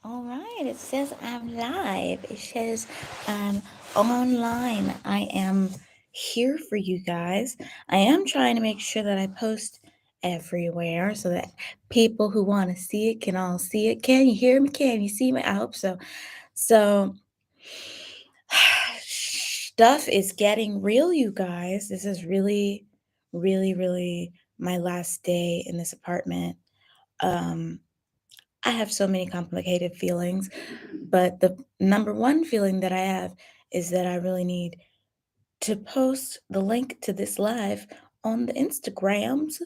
All right, it says I'm live. It says I'm online. I am here for you guys. I am trying to make sure that I post everywhere so that people who want to see it can all see it. Can you hear me? Can you see me? I hope so. So, stuff is getting real, you guys. This is really, really, really my last day in this apartment. Um, I have so many complicated feelings, but the number one feeling that I have is that I really need to post the link to this live on the Instagrams.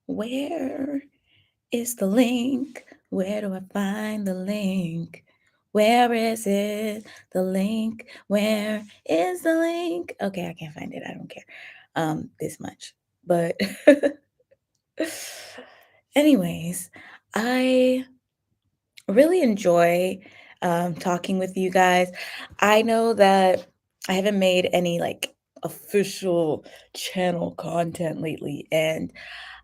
Where is the link? Where do I find the link? Where is it? The link. Where is the link? Okay, I can't find it. I don't care. This much. But anyways, I really enjoy talking with you guys. I know that I haven't made any like official channel content lately, and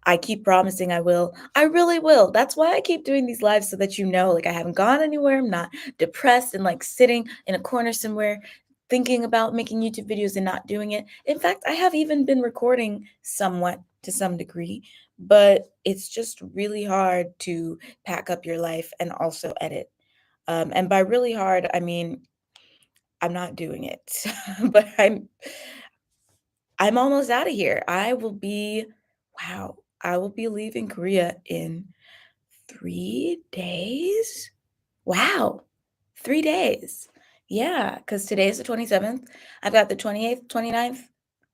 I keep promising I will. I really will. That's why I keep doing these lives so that you know, like, I haven't gone anywhere. I'm not depressed and like sitting in a corner somewhere thinking about making YouTube videos and not doing it. In fact, I have even been recording somewhat to some degree, but it's just really hard to pack up your life and also edit. And by really hard, I mean I'm not doing it, but I'm almost out of here. Wow, I will be leaving Korea in 3 days. Wow, 3 days. Yeah, because today is the 27th. I've got the 28th, 29th.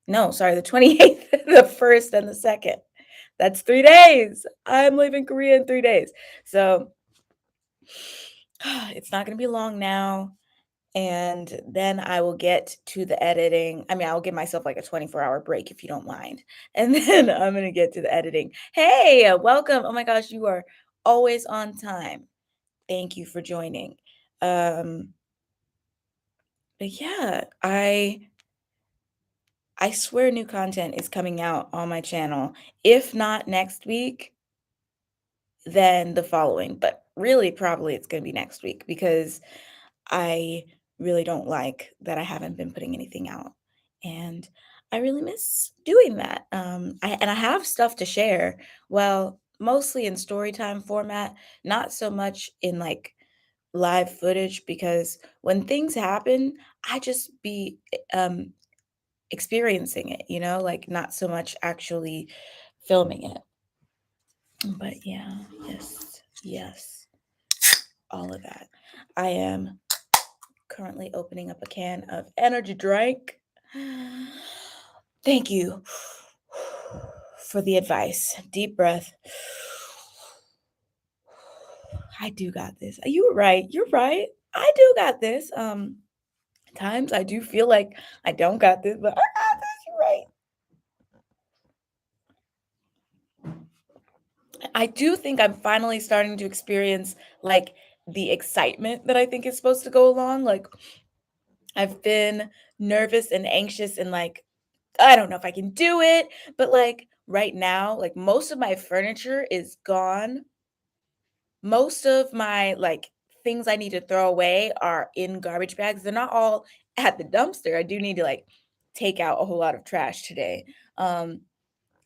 No, sorry, the 28th, the 1st, and the 2nd. That's 3 days. I'm leaving Korea in 3 days. So it's not going to be long now. And then I will get to the editing. I mean, I'll give myself like a 24-hour break if you don't mind. And then I'm going to get to the editing. Hey, welcome. Oh my gosh, you are always on time. Thank you for joining. Um, but yeah, I swear new content is coming out on my channel. If not next week, then the following. But really, probably it's going to be next week because I really don't like that I haven't been putting anything out. And I really miss doing that. I have stuff to share. Well, mostly in story time format, not so much in like live footage because when things happen, I just be experiencing it, like not so much actually filming it. But yeah, yes, yes, all of that. I am currently opening up a can of energy drink. Thank you for the advice. Deep breath. I do got this. You were right. You're right. I do got this. Times I do feel like I don't got this, but I got this. You're right. I do think I'm finally starting to experience like the excitement that I think is supposed to go along. Like I've been nervous and anxious and like I don't know if I can do it, but like right now, like most of my furniture is gone. Most of my like things I need to throw away are in garbage bags. They're not all at the dumpster. I do need to like take out a whole lot of trash today. Um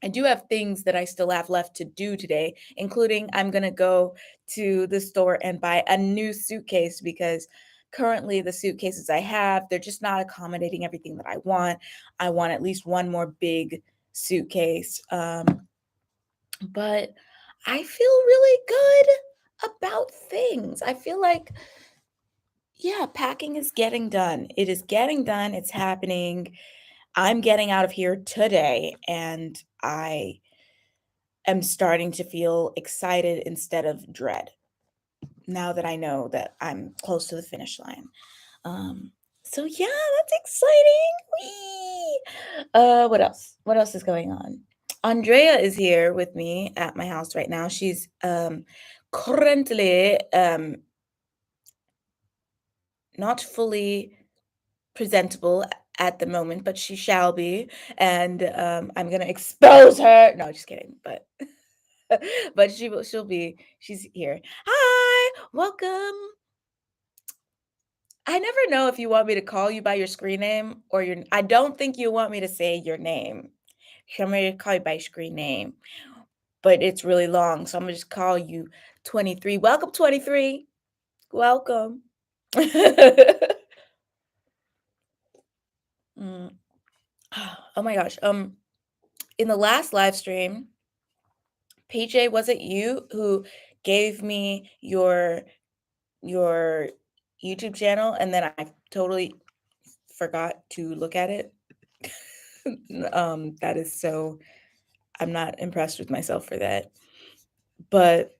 I do have things that I still have left to do today, including I'm going to go to the store and buy a new suitcase because currently the suitcases I have, they're just not accommodating everything that I want. I want at least one more big suitcase. But I feel really good about things. I feel like, yeah, packing is getting done. It is getting done. It's happening. I'm getting out of here today, and I am starting to feel excited instead of dread now that I know that I'm close to the finish line. Um, so yeah, that's exciting. Whee! What else? What else is going on? Andrea is here with me at my house right now. She's currently not fully presentable at the moment, but she shall be, and I'm gonna expose her. No, just kidding, but but she'll be. She's here. Hi, welcome. I never know if you want me to call you by your screen name or your I don't think you want me to say your name. You want me to call you by your screen name, but it's really long, so I'm gonna just call you 23. Welcome, 23. Welcome. Mm. Oh my gosh. In the last live stream, PJ, was it you who gave me your YouTube channel and then I totally forgot to look at it? That is so I'm not impressed with myself for that. But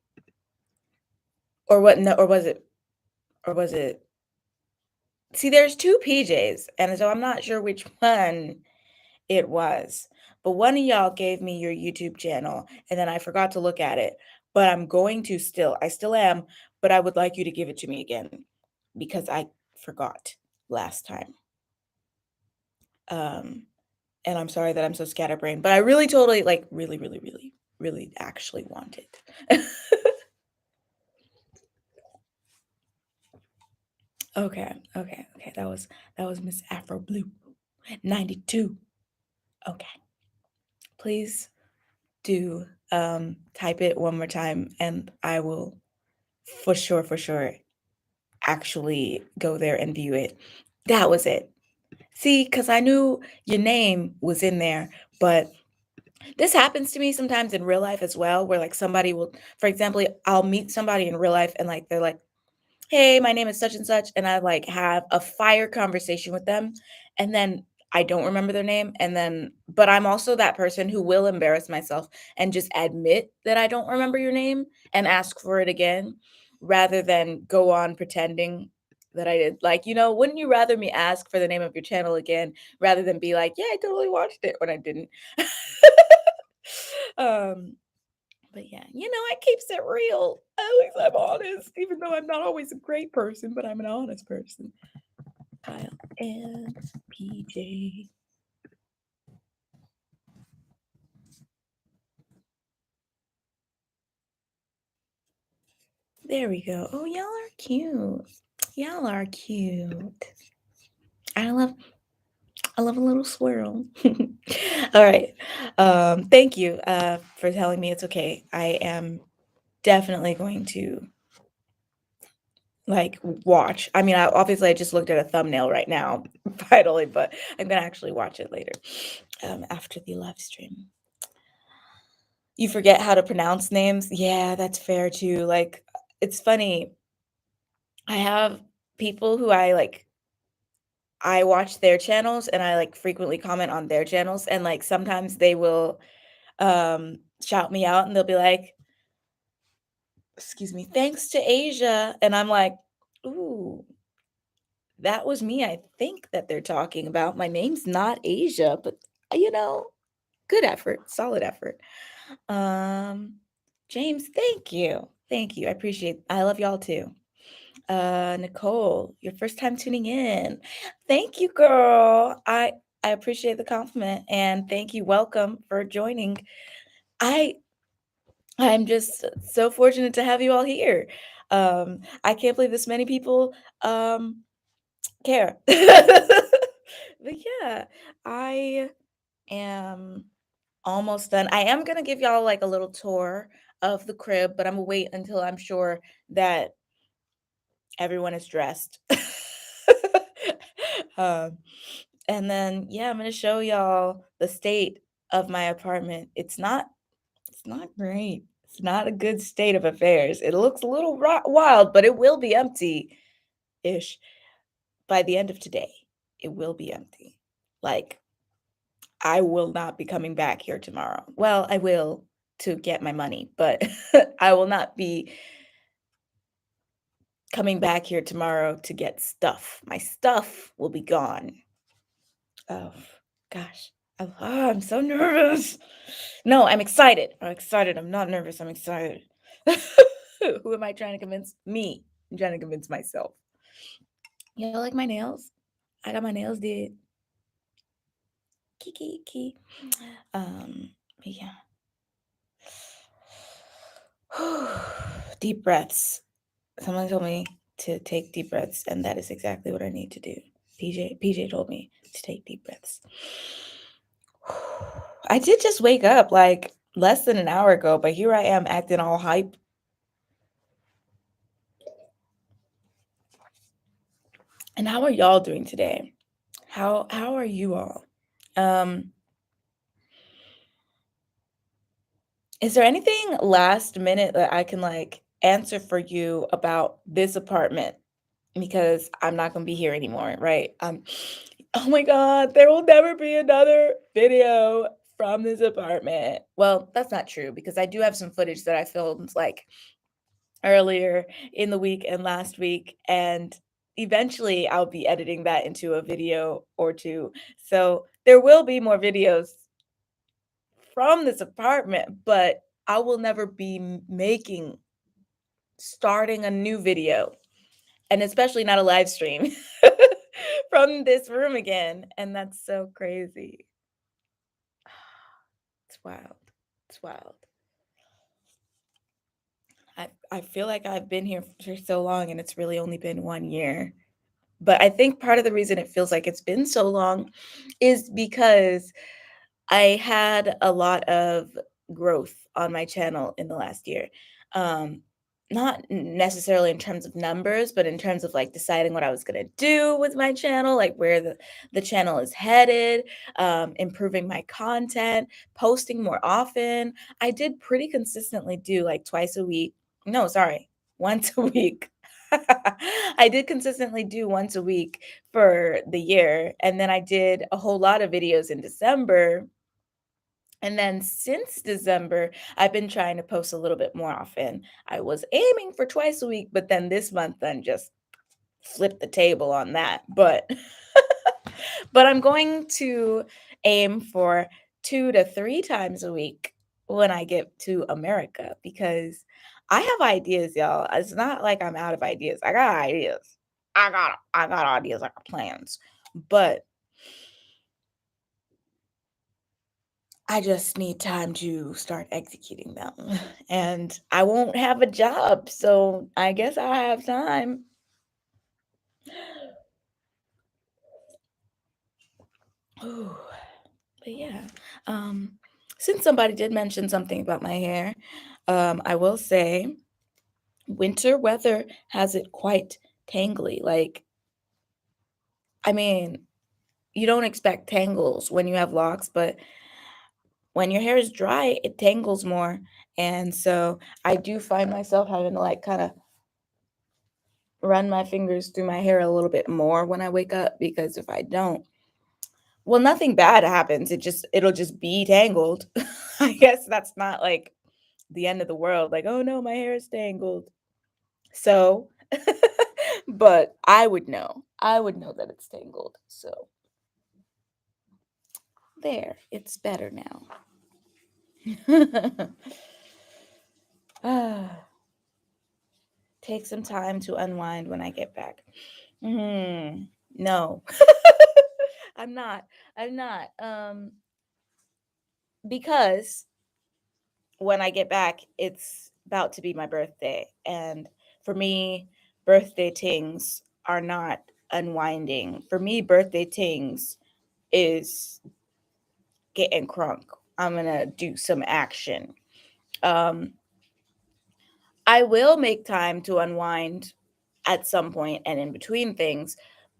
or what no, or was it see, there's 2 PJs, and so I'm not sure which one it was. But one of y'all gave me your YouTube channel, and then I forgot to look at it, but I'm going to still. I still am, but I would like you to give it to me again because I forgot last time. Um, and I'm sorry that I'm so scatterbrained, but I really totally like really, really, really, really actually want it. Okay, okay, okay. That was Miss Afro Blue 92. Okay. Please do type it one more time and I will for sure actually go there and view it. That was it. See, because I knew your name was in there, but this happens to me sometimes in real life as well, where like somebody will, for example, I'll meet somebody in real life and like they're like, "Hey, my name is such and such," and I like have a fire conversation with them, and then I don't remember their name, and then but I'm also that person who will embarrass myself and just admit that I don't remember your name and ask for it again, rather than go on pretending that I did. Like, wouldn't you rather me ask for the name of your channel again rather than be like, "Yeah, I totally watched it," when I didn't? Um, but yeah, it keeps it real. At least I'm honest, even though I'm not always a great person, but I'm an honest person. Kyle and PJ. There we go. Oh, y'all are cute. Y'all are cute. I love I love a little swirl. All right. Thank you for telling me it's okay. I am definitely going to like watch. I mean, obviously I just looked at a thumbnail right now, finally, but I'm gonna actually watch it later, after the live stream. You forget how to pronounce names? Yeah, that's fair too. Like, it's funny. I have people who I watch their channels and I like frequently comment on their channels, and like sometimes they will shout me out and they'll be like, excuse me, thanks to Asia. And I'm like, ooh, that was me. I think that they're talking about. My name's not Asia, but you know, good effort, solid effort. Um, James, thank you. Thank you. I love y'all too. Nicole, your first time tuning in. Thank you, girl. I appreciate the compliment and thank you. Welcome for joining. I I'm just so fortunate to have you all here. I can't believe this many people care. But yeah, I am almost done. I am gonna give y'all like a little tour of the crib, but I'm gonna wait until I'm sure that everyone is dressed. um, and then yeah, I'm gonna show y'all the state of my apartment. It's not great. It's not a good state of affairs. It looks a little wild, but it will be empty ish by the end of today. It will be empty. Like I will not be coming back here tomorrow. Well, I will to get my money, but I will not be coming back here tomorrow to get stuff. My stuff will be gone. Oh, gosh. I'm so nervous. No, I'm excited. I'm excited. I'm not nervous. I'm excited. Who am I trying to convince? Me. I'm trying to convince myself. You like my nails? I got my nails did. Kiki, kiki. But yeah. Deep breaths. Someone told me to take deep breaths, and that is exactly what I need to do. PJ told me to take deep breaths. I did just wake up like less than an hour ago, but here I am acting all hype. And how are y'all doing today? How are you all? Um, is there anything last minute that I can like answer for you about this apartment? Because I'm not gonna be here anymore, right? Oh my God, there will never be another video from this apartment. Well, that's not true because I do have some footage that I filmed like earlier in the week and last week, and eventually I'll be editing that into a video or two. So there will be more videos from this apartment, but I will never be making starting a new video, and especially not a live stream from this room again. And that's so crazy. It's wild. It's wild. I feel like I've been here for so long and it's really only been 1 year. But I think part of the reason it feels like it's been so long is because I had a lot of growth on my channel in the last year. Um, Not necessarily in terms of numbers, but in terms of like deciding what I was gonna do with my channel, like where the channel is headed, improving my content, posting more often. I did pretty consistently do like twice a week. No, sorry, once a week. I did consistently do once a week for the year, and then I did a whole lot of videos in December, and then since December, I've been trying to post a little bit more often. I was aiming for twice a week, but then this month then just flipped the table on that. But but I'm going to aim for 2 to 3 times a week when I get to America because I have ideas, y'all. It's not like I'm out of ideas. I got ideas. I got ideas, I got plans. But I just need time to start executing them. And I won't have a job, so I guess I have time. Ooh, but yeah. Um, since somebody did mention something about my hair, I will say winter weather has it quite tangly. Like, I mean, you don't expect tangles when you have locks, but when your hair is dry, it tangles more. And so I do find myself having to like kind of run my fingers through my hair a little bit more when I wake up because if I don't, well, nothing bad happens. It'll just be tangled. I guess that's not like the end of the world. Like, oh no, my hair is tangled. So, but I would know. I would know that it's tangled. So there, it's better now. Ah, take some time to unwind when I get back. No. I'm not. I'm not. Because when I get back, it's about to be my birthday. And for me, birthday tings are not unwinding. For me, birthday tings is getting crunk. I'm going to do some action. Um, I will make time to unwind at some point and in between things,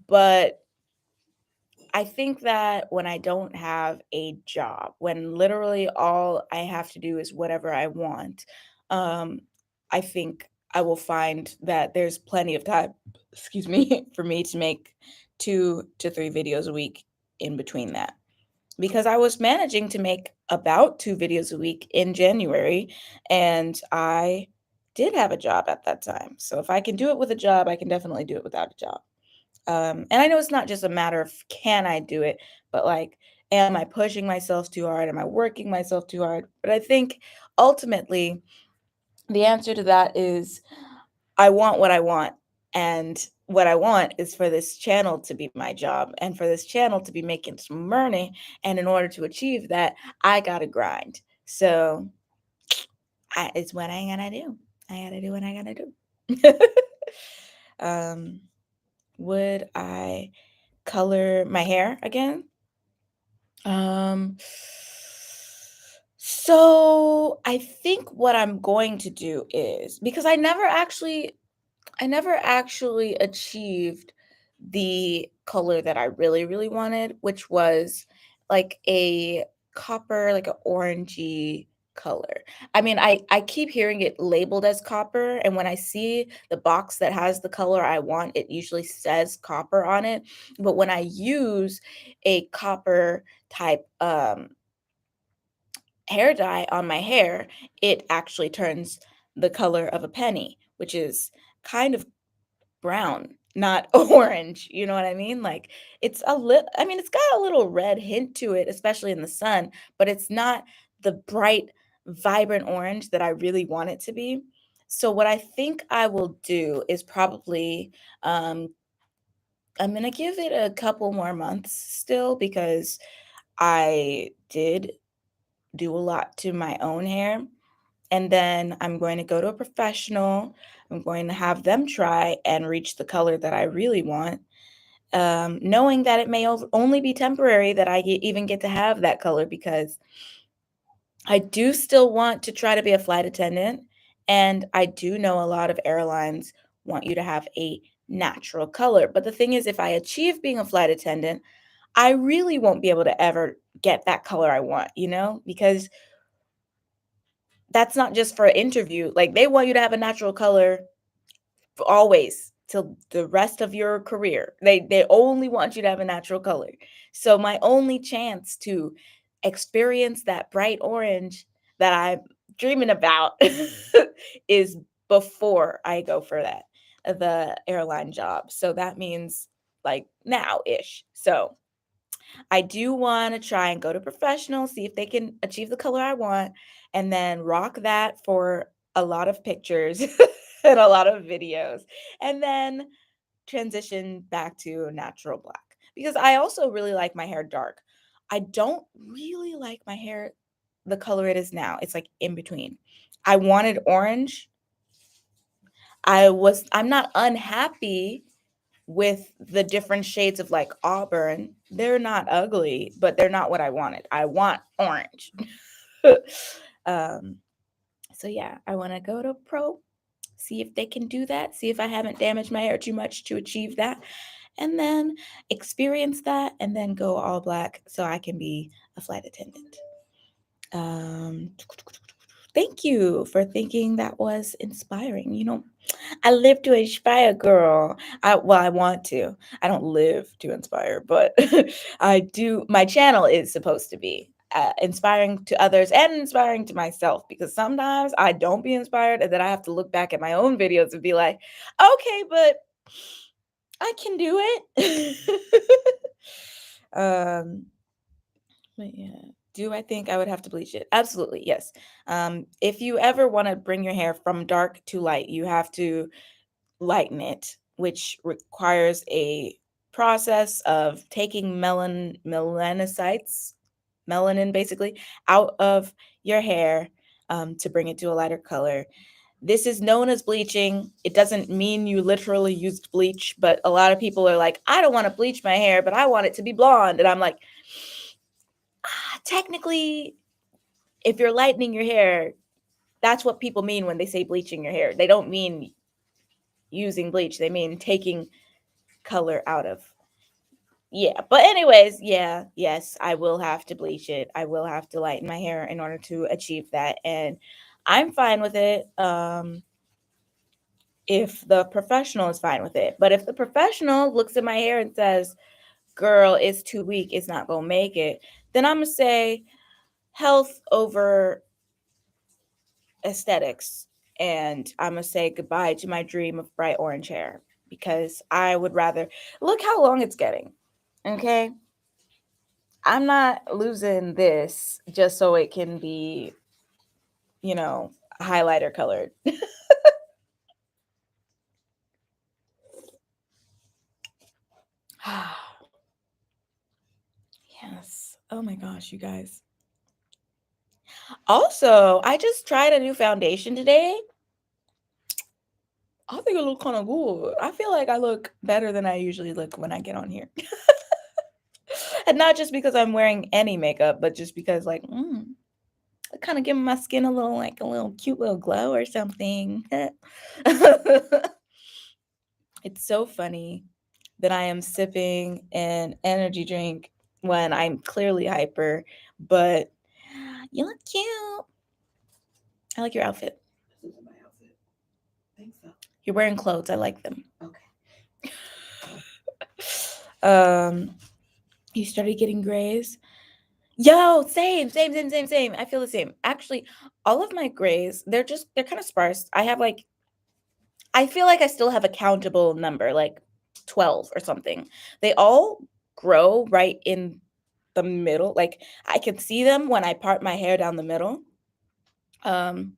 but I think that when I don't have a job, when literally all I have to do is whatever I want, um, I think I will find that there's plenty of time, excuse me, for me to make 2 to 3 videos a week in between that. Because I was managing to make about 2 videos a week in January, and I did have a job at that time. So if I can do it with a job, I can definitely do it without a job. And I know it's not just a matter of can I do it, but like, am I pushing myself too hard? Am I working myself too hard? But I think ultimately the answer to that is I want what I want. And what I want is for this channel to be my job and for this channel to be making some money. And in order to achieve that, I got to grind. So it's what I gotta do. I gotta do what I gotta do. Um, would I color my hair again? Um, so I think what I'm going to do is because I never actually achieved the color that I really, really wanted, which was like a copper, like an orangey color. I mean, I keep hearing it labeled as copper, and when I see the box that has the color I want, it usually says copper on it. But when I use a copper type hair dye on my hair, it actually turns the color of a penny, which is kind of brown, not orange, you know what I mean? Like, it's a little. I mean, it's got a little red hint to it, especially in the sun, but it's not the bright, vibrant orange that I really want it to be. So what I think I will do is probably, um, I'm gonna give it a couple more months still because I did do a lot to my own hair, and then I'm going to go to a professional. I'm going to have them try and reach the color that I really want, knowing that it may only be temporary that I even get to have that color because I do still want to try to be a flight attendant. And I do know a lot of airlines want you to have a natural color. But the thing is, if I achieve being a flight attendant, I really won't be able to ever get that color I want, because that's not just for an interview. Like, they want you to have a natural color always till the rest of your career. They only want you to have a natural color. So my only chance to experience that bright orange that I'm dreaming about is before I go for the airline job. So that means like now-ish. So I do want to try and go to professional, see if they can achieve the color I want, and then rock that for a lot of pictures and a lot of videos, and then transition back to natural black. Because I also really like my hair dark. I don't really like my hair the color it is now. It's like in between. I wanted orange. I'm not unhappy with the different shades of like auburn. They're not ugly, but they're not what I wanted. I want orange. um, so yeah, I want to go to pro, see if they can do that, see if I haven't damaged my hair too much to achieve that, and then experience that, and then go all black so I can be a flight attendant. Um, Thank you for thinking that was inspiring. I live to inspire, girl. I want to. I don't live to inspire, but I do. My channel is supposed to be inspiring to others and inspiring to myself because sometimes I don't be inspired, and then I have to look back at my own videos and be like, okay, but I can do it. um, but yeah. Do I think I would have to bleach it? Absolutely, yes. If you ever want to bring your hair from dark to light, you have to lighten it, which requires a process of taking melanocytes, melanin basically, out of your hair to bring it to a lighter color. This is known as bleaching. It doesn't mean you literally used bleach, but a lot of people are like, I don't want to bleach my hair, but I want it to be blonde. And I'm like, technically, if you're lightening your hair, that's what people mean when they say bleaching your hair. They don't mean using bleach, they mean taking color out of. Yeah, but anyways, yeah, yes, I will have to bleach it. I will have to lighten my hair in order to achieve that, and I'm fine with it. If the professional is fine with it, but if the professional looks at my hair and says, "Girl, it's too weak, it's not gonna make it," then I'm gonna say health over aesthetics, and I'm gonna say goodbye to my dream of bright orange hair because I would rather look how long it's getting. Okay, I'm not losing this just so it can be, you know, highlighter colored. Yes. Oh my gosh, you guys. Also, I just tried a new foundation today. I think I look kind of good. I feel like I look better than I usually look when I get on here. And not just because I'm wearing any makeup, but just because like, kind of giving my skin a little like a little cute little glow or something. It's so funny that I am sipping an energy drink when I'm clearly hyper, but you look cute. I like your outfit. This isn't my outfit. Think so. You're wearing clothes. I like them. Okay. Um, you started getting grays. Yo, same, same, same, same, same. I feel the same. Actually, all of my grays, they're kind of sparse. I have like I feel like I still have a countable number, like 12 or something. They all grow right in the middle. Like I can see them when I part my hair down the middle. Um,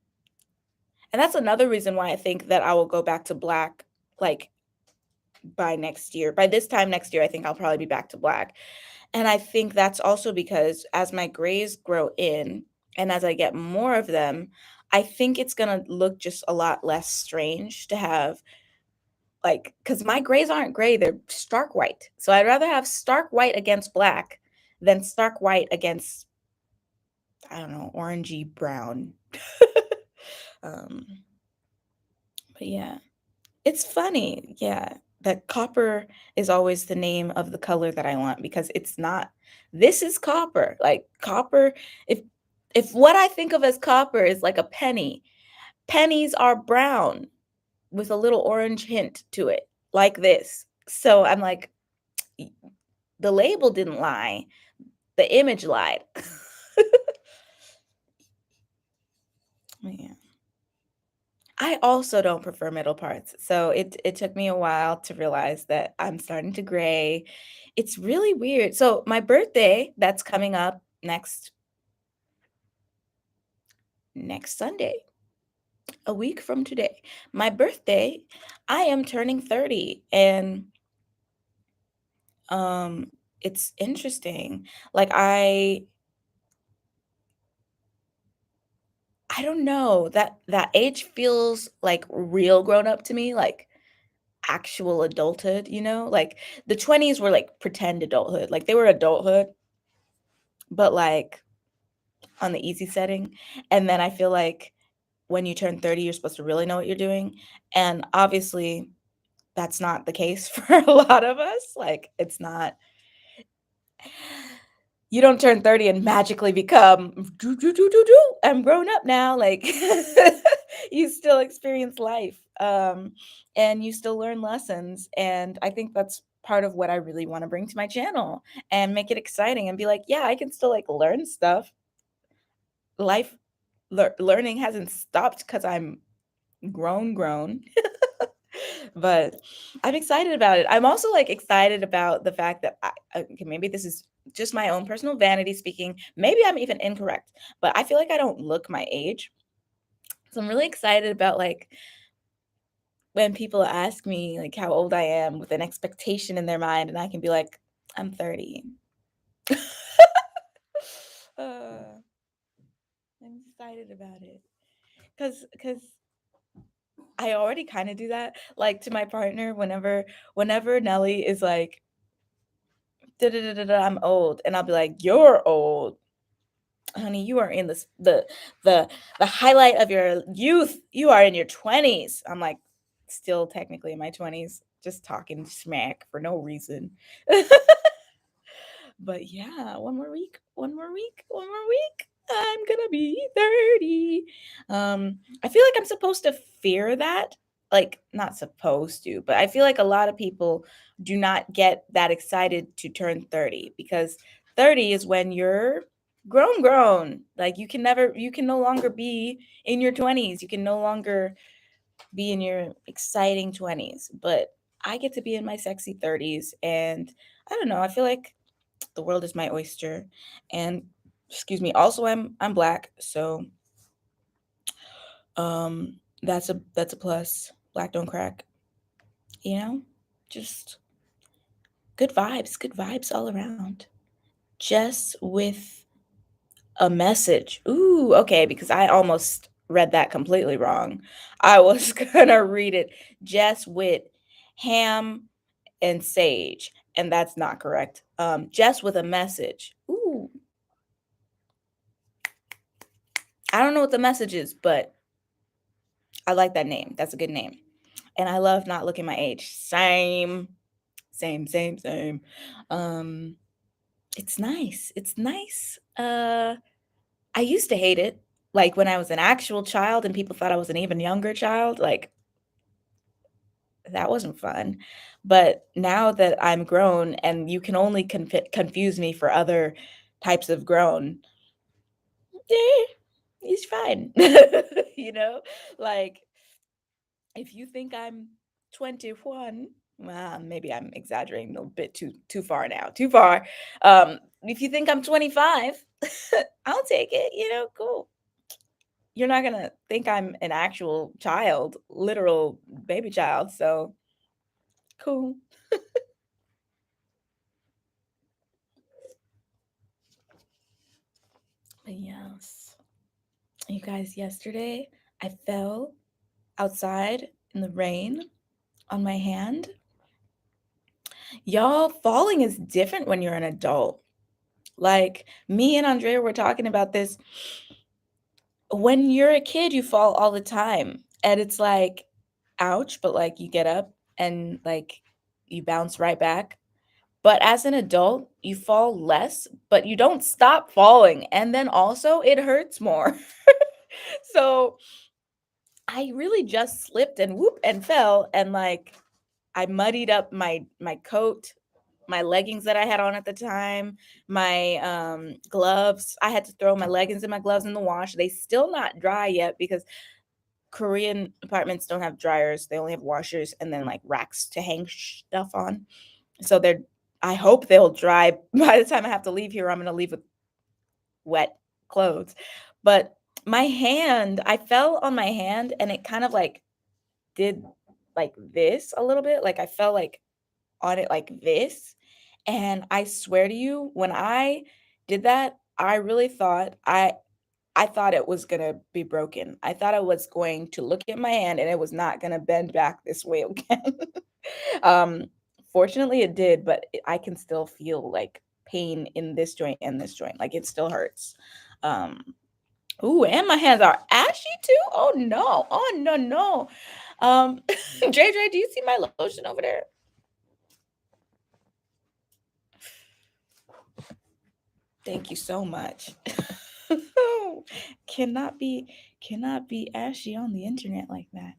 and that's another reason why I think that I will go back to black like by next year. By this time next year, I think I'll probably be back to black. And I think that's also because as my grays grow in and as I get more of them, I think it's going to look just a lot less strange to have like because my grays aren't gray, they're stark white. So I'd rather have stark white against black than stark white against, I don't know, orangey brown. um, but yeah, it's funny. Yeah, that copper is always the name of the color that I want because it's not. This is copper. Like copper, if what I think of as copper is like a penny, pennies are brown with a little orange hint to it, like this. So I'm like, the label didn't lie, the image lied. Yeah. I also don't prefer middle parts. So it took me a while to realize that I'm starting to gray. It's really weird. So my birthday that's coming up next Sunday, a week from today. My birthday, I am turning 30 and um it's interesting. Like I don't know, that age feels like real grown up to me, like actual adulthood, you know? Like the 20s were like pretend adulthood. Like they were adulthood, but like on the easy setting. And then I feel like when you turn 30, you're supposed to really know what you're doing. And obviously, that's not the case for a lot of us. Like it's not you don't turn 30 and magically become "Do, do, do, do, do, I'm grown up now." Like you still experience life. And you still learn lessons. And I think that's part of what I really want to bring to my channel and make it exciting and be like, yeah, I can still like learn stuff. Life learning hasn't stopped because I'm grown. But I'm excited about it. I'm also like excited about the fact that okay, maybe this is just my own personal vanity speaking. Maybe I'm even incorrect, but I feel like I don't look my age. So I'm really excited about like when people ask me like how old I am with an expectation in their mind, and I can be like, I'm 30. uh, I'm excited about it because I already kind of do that. Like to my partner, whenever Nelly is like, da da da da, da, I'm old, and I'll be like, you're old, honey. You are in the the highlight of your youth. You are in your 20s. I'm like, still technically in my 20s, just talking smack for no reason. But yeah, one more week. I'm gonna be 30. I feel like I'm supposed to fear that. Like, not supposed to, but I feel like a lot of people do not get that excited to turn 30 because 30 is when you're grown. Like you can no longer be in your 20s. You can no longer be in your exciting 20s. But I get to be in my sexy 30s and I don't know, I feel like the world is my oyster. And excuse me, also I'm black, so that's a plus. Black don't crack, you know? Just good vibes all around. Just with a message. Ooh, okay, because I almost read that completely wrong. I was gonna read it Jess with ham and sage, and that's not correct. Jess with a message. Ooh, I don't know what the message is, but I like that name. That's a good name. And I love not looking my age. Same, same, same, same. Um, it's nice. It's nice. I used to hate it. Like when I was an actual child and people thought I was an even younger child, like that wasn't fun. But now that I'm grown and you can only confuse me for other types of grown, eh, it's fine. You know, like if you think I'm 21, well, maybe I'm exaggerating a bit too far now. Too far. If you think I'm 25, I'll take it. Cool. You're not gonna think I'm an actual child, literal baby child. So cool. But yes, you guys, yesterday I fell outside in the rain on my hand. Y'all, falling is different when you're an adult. Like me and Andrea were talking about this. When you're a kid, you fall all the time. And it's like, ouch, but like you get up and like you bounce right back. But as an adult, you fall less, but you don't stop falling. And then also it hurts more. So I really just slipped and whoop and fell and like I muddied up my coat, my leggings that I had on at the time, my gloves. I had to throw my leggings and my gloves in the wash. They still not dry yet because Korean apartments don't have dryers. They only have washers and then like racks to hang stuff on. So I hope they'll dry by the time I have to leave here. I'm going to leave with wet clothes. But my hand, I fell on my hand and it kind of like did like this a little bit. Like I fell like on it like this. And I swear to you, when I did that, I really thought I thought it was gonna be broken. I thought I was going to look at my hand and it was not gonna bend back this way again. um, Fortunately it did, but I can still feel like pain in this joint and this joint. Like it still hurts. Um, ooh, and my hands are ashy too. Oh no. Oh no, no. JJ, do you see my lotion over there? Thank you so much. cannot be cannot be ashy on the internet like that.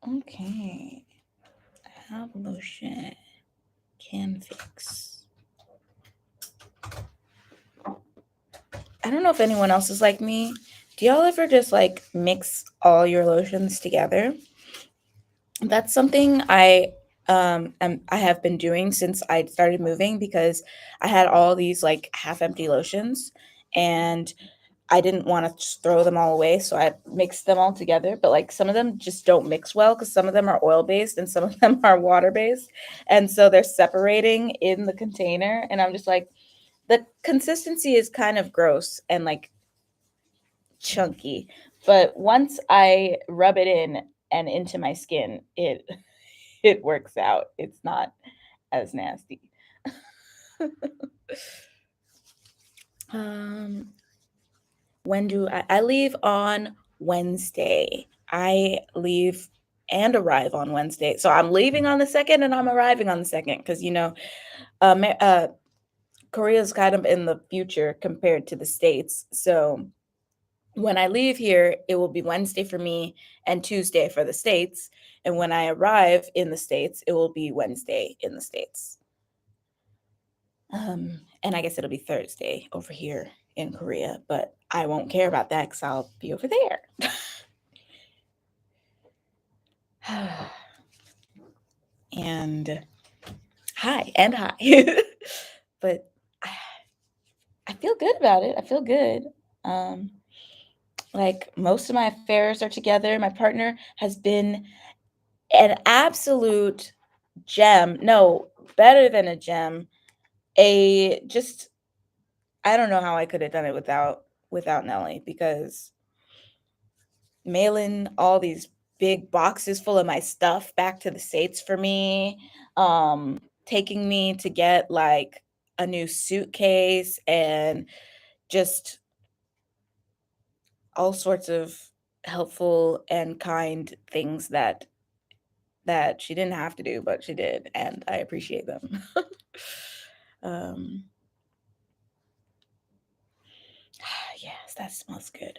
Okay. Have lotion can fix. I don't know if anyone else is like me. Do y'all ever just like mix all your lotions together? That's something I have been doing since I started moving because I had all these like half empty lotions and I didn't want to just throw them all away, so I mixed them all together. But like some of them just don't mix well because some of them are oil based and some of them are water based, and so they're separating in the container. And I'm just like, the consistency is kind of gross and like chunky, but once I rub it in and into my skin, it it works out. It's not as nasty. um When do I leave on Wednesday? I leave and arrive on Wednesday. So I'm leaving on the 2nd and I'm arriving on the 2nd because, Korea's kind of in the future compared to the States. So when I leave here, it will be Wednesday for me and Tuesday for the States. And when I arrive in the States, it will be Wednesday in the States. And I guess it'll be Thursday over here in Korea, but I won't care about that because I'll be over there. And hi, and hi. But I, I feel good about it. I feel good. Um, like most of my affairs are together. My partner has been an absolute gem. No, better than a gem. A just I don't know how I could have done it without Nelly, because mailing all these big boxes full of my stuff back to the States for me, taking me to get like a new suitcase and just all sorts of helpful and kind things that she didn't have to do, but she did, and I appreciate them. um, yes, that smells good.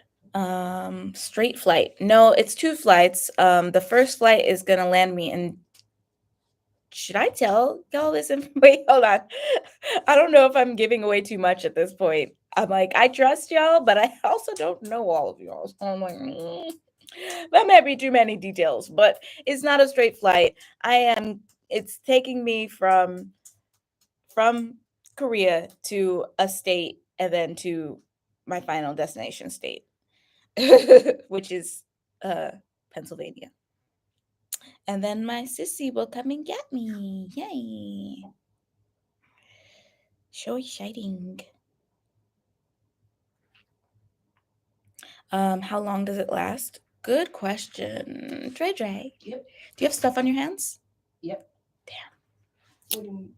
Straight flight. No, it's two flights. The first flight is gonna land me in. Should I tell y'all this? Wait, hold on. I don't know if I'm giving away too much at this point. I'm like, I trust y'all, but I also don't know all of y'all. So I'm like, that might be too many details, but it's not a straight flight. It's taking me from Korea to a state and then to my final destination state, which is Pennsylvania. And then my sissy will come and get me. Yay. So exciting. How long does it last? Good question. Dre Dre. Yep. Do you have stuff on your hands? Yep. Damn. What do you mean?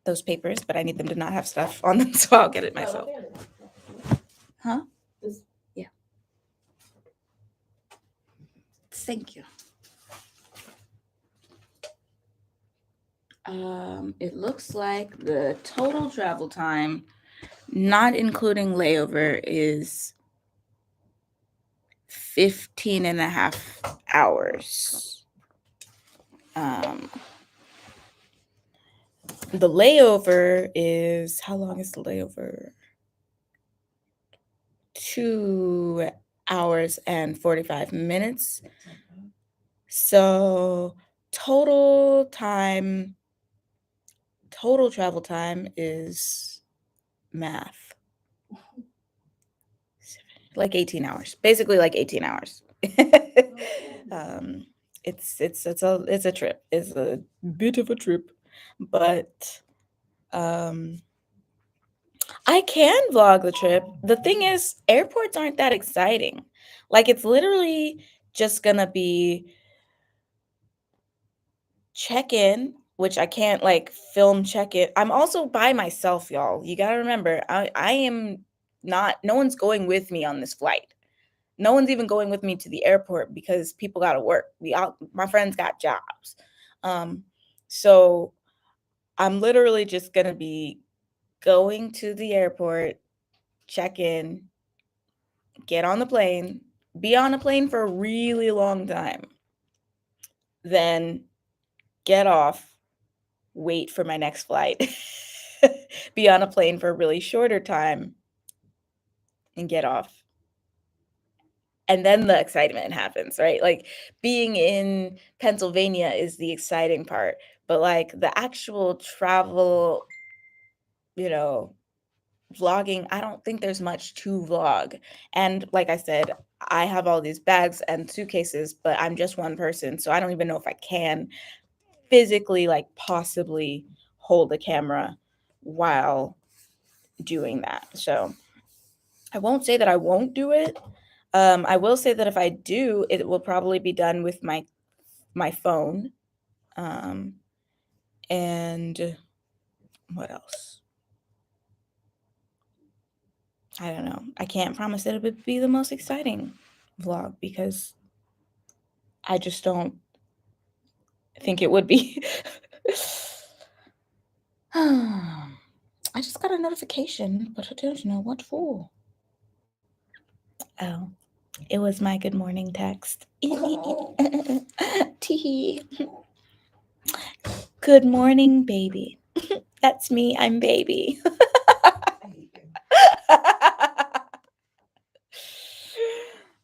Those papers, but I need them to not have stuff on them, so I'll get it myself. Oh, Huh? this- Yeah. Thank you. It looks like the total travel time, not including layover, is 15 and a half hours. The layover is, how long is the layover? 2 hours and 45 minutes. So total travel time is math. Like 18 hours. Basically like 18 hours. It's a trip. It's a bit of a trip. But I can vlog the trip. The thing is, airports aren't that exciting. Like, it's literally just gonna be check in, which I can't like film check in. I'm also by myself, y'all. You gotta remember, I am not, no one's going with me on this flight. No one's even going with me to the airport because people gotta work. My friends got jobs. So I'm literally just gonna be going to the airport, check in, get on the plane, be on a plane for a really long time, then get off, wait for my next flight, be on a plane for a really shorter time, and get off. And then the excitement happens, right? Like, being in Pennsylvania is the exciting part, but like the actual travel, you know, vlogging, I don't think there's much to vlog. And like I said, I have all these bags and suitcases, but I'm just one person, so I don't even know if I can physically, like, possibly hold a camera while doing that. So I won't say that I won't do it. I will say that if I do, it will probably be done with my phone. And what else? I don't know. I can't promise that it would be the most exciting vlog because I just don't think it would be. I just got a notification, but I don't know what for. Oh, it was my good morning text. Tee. Good morning, baby. That's me. I'm baby. I hate you.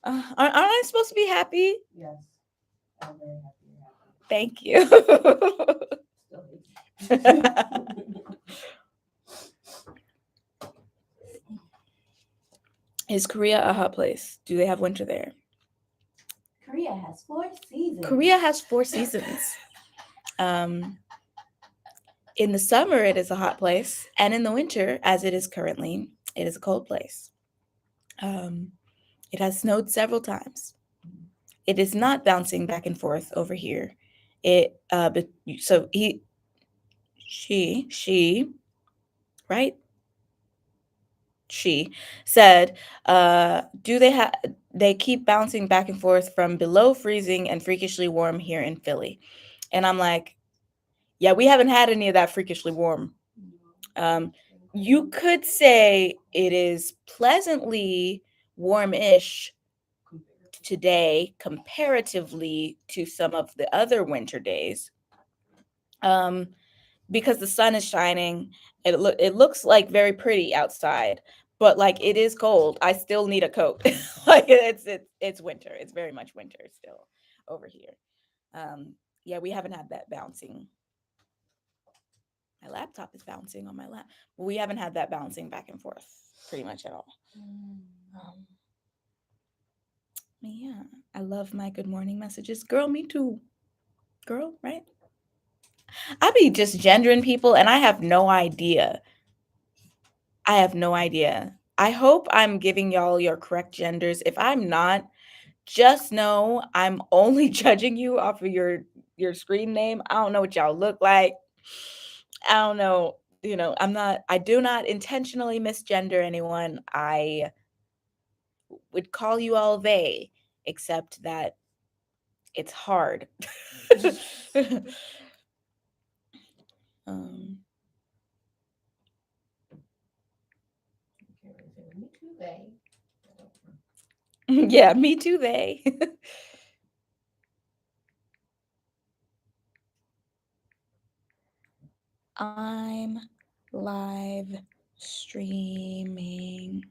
Aren't I supposed to be happy? Yes. I'm very happy you're happy. Thank you. Still hate you. Is Korea a hot place? Do they have winter there? Korea has 4 seasons. Korea has 4 seasons. in the summer, it is a hot place, and in the winter, as it is currently, it is a cold place. It has snowed several times. It is not bouncing back and forth over here. But so she, right? She said, "Do they keep bouncing back and forth from below freezing and freakishly warm here in Philly?" And I'm like, "Yeah, we haven't had any of that freakishly warm. You could say it is pleasantly warm-ish today comparatively to some of the other winter days, because the sun is shining. It looks like very pretty outside, but like it is cold. I still need a coat. Like it's winter. It's very much winter still over here. Yeah, we haven't had that bouncing. My laptop is bouncing on my lap. We haven't had that bouncing back and forth pretty much at all. Yeah, I love my good morning messages. Girl, me too. Girl, right? I be just gendering people and I have no idea. I have no idea. I hope I'm giving y'all your correct genders. If I'm not, just know I'm only judging you off of your screen name. I don't know what y'all look like. I don't know. I do not intentionally misgender anyone. I would call you all they, except that it's hard. um, Me too, they. yeah, me too, they. I'm live streaming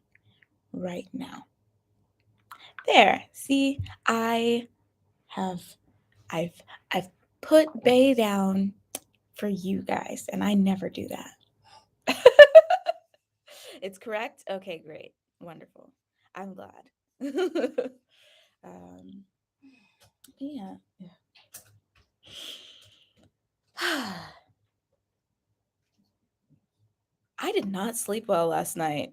right now. There. See, I've I've put Bay down for you guys, and I never do that. It's correct? Okay, great. Wonderful. I'm glad. um, yeah. I did not sleep well last night.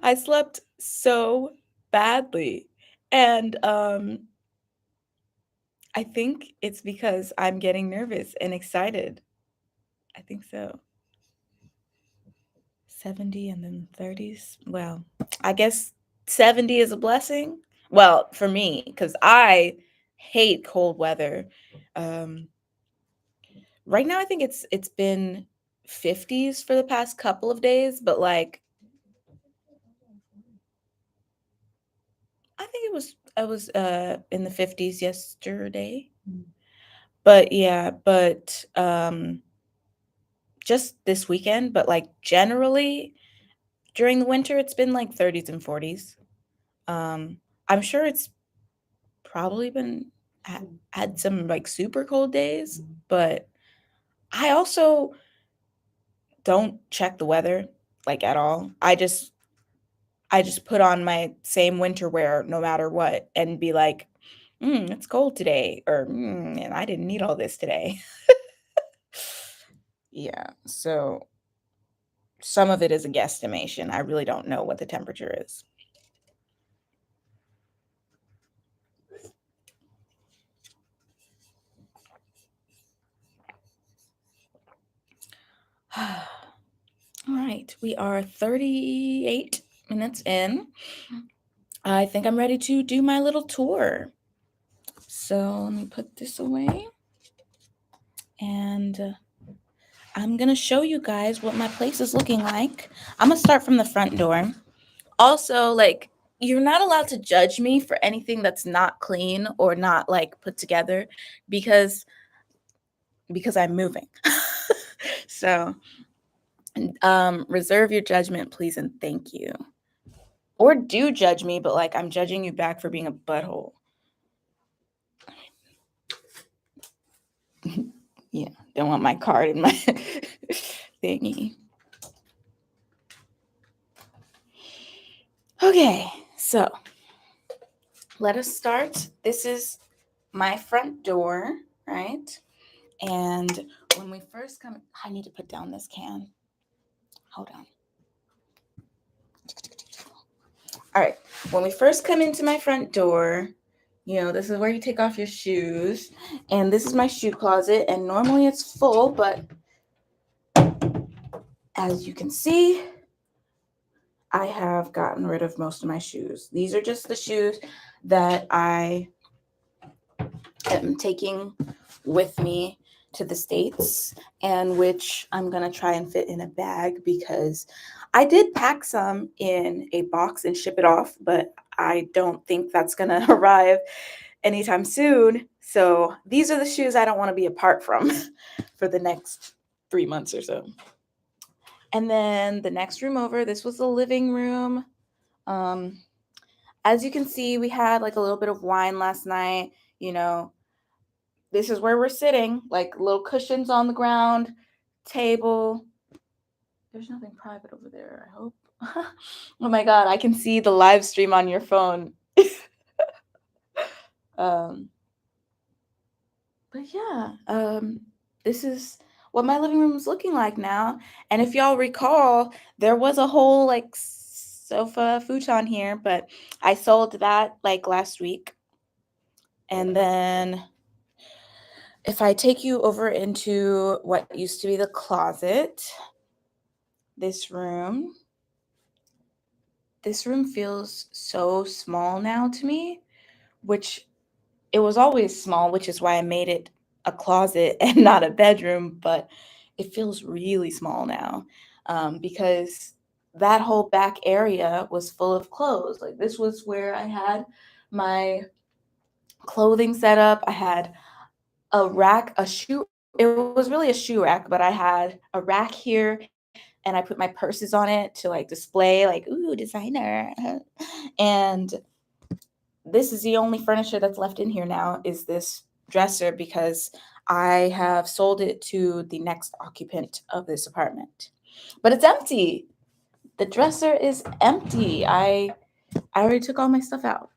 I slept so badly. And I think it's because I'm getting nervous and excited. I think so. 70 and then 30s. Well, I guess 70 is a blessing. Well, for me, because I hate cold weather. Right now, I think it's been 50s for the past couple of days, but like I think I was in the 50s yesterday. But yeah, just this weekend, but like generally during the winter it's been like 30s and 40s. I'm sure it's probably been had some like super cold days, but I also don't check the weather like at all. I just put on my same winter wear no matter what and be like, it's cold today, or and I didn't need all this today. Yeah, so some of it is a guesstimation. I really don't know what the temperature is. All right, we are 38 minutes in. I think I'm ready to do my little tour. So let me put this away. And I'm going to show you guys what my place is looking like. I'm going to start from the front door. Also, like, you're not allowed to judge me for anything that's not clean or not like put together because I'm moving. So, reserve your judgment, please, and thank you. Or do judge me, but like I'm judging you back for being a butthole. Yeah, don't want my card in my thingy. Okay, so let us start. This is my front door, right? And when we first come, I need to put down this can. Hold on. All right. When we first come into my front door, this is where you take off your shoes. And this is my shoe closet. And normally it's full, but as you can see, I have gotten rid of most of my shoes. These are just the shoes that I am taking with me to the States, and which I'm going to try and fit in a bag, because I did pack some in a box and ship it off, but I don't think that's going to arrive anytime soon. So these are the shoes I don't want to be apart from for the next 3 months or so. And then the next room over, this was the living room. As you can see, we had like a little bit of wine last night. This is where we're sitting, like little cushions on the ground, table. There's nothing private over there, I hope. Oh my God, I can see the live stream on your phone. But yeah, this is what my living room is looking like now. And if y'all recall, there was a whole like sofa futon here, but I sold that like last week. And then if I take you over into what used to be the closet, this room feels so small now to me, which it was always small, which is why I made it a closet and not a bedroom, but it feels really small now, because that whole back area was full of clothes. Like, this was where I had my clothing set up. I had a rack, it was really a shoe rack, but I had a rack here, and I put my purses on it to like display, like, ooh, designer. And this is the only furniture that's left in here now, is this dresser, because I have sold it to the next occupant of this apartment. But it's empty. The dresser is empty. I already took all my stuff out.